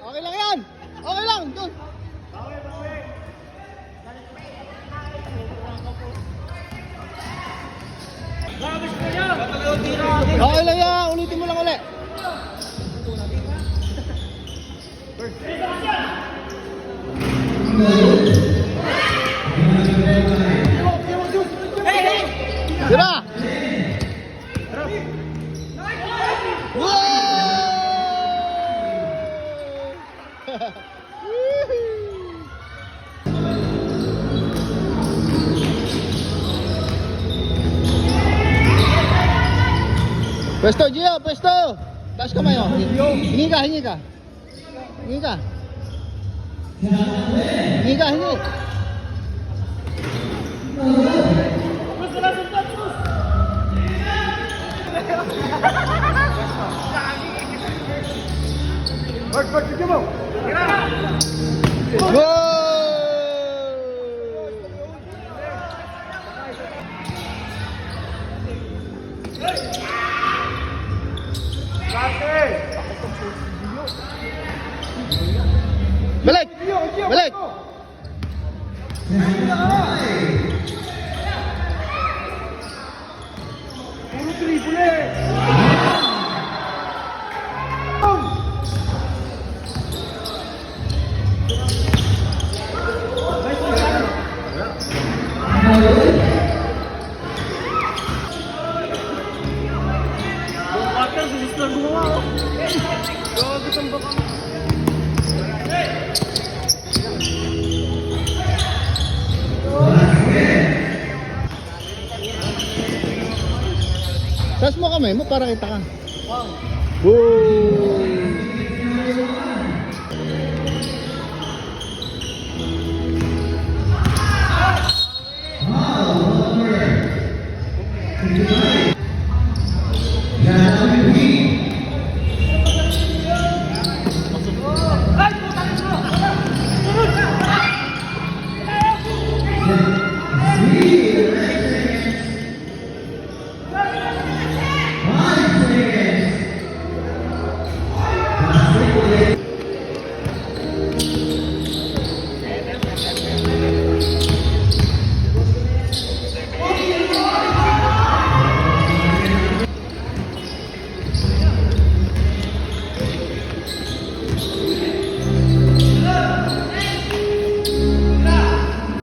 Okay lang yan. Okay lang. Doon. Okay lang yan. Ulitin mo lang ulit. Tira! Pwesto, Gio, pwesto! Taas kamay, oh. Hingi ka, hingi ka. Hingi ka. Hingi ka, hingi. Bert, sige mo. Wow! Balik! Balik! Puro triple! Tas mo kamay mo para kita ka. Wow.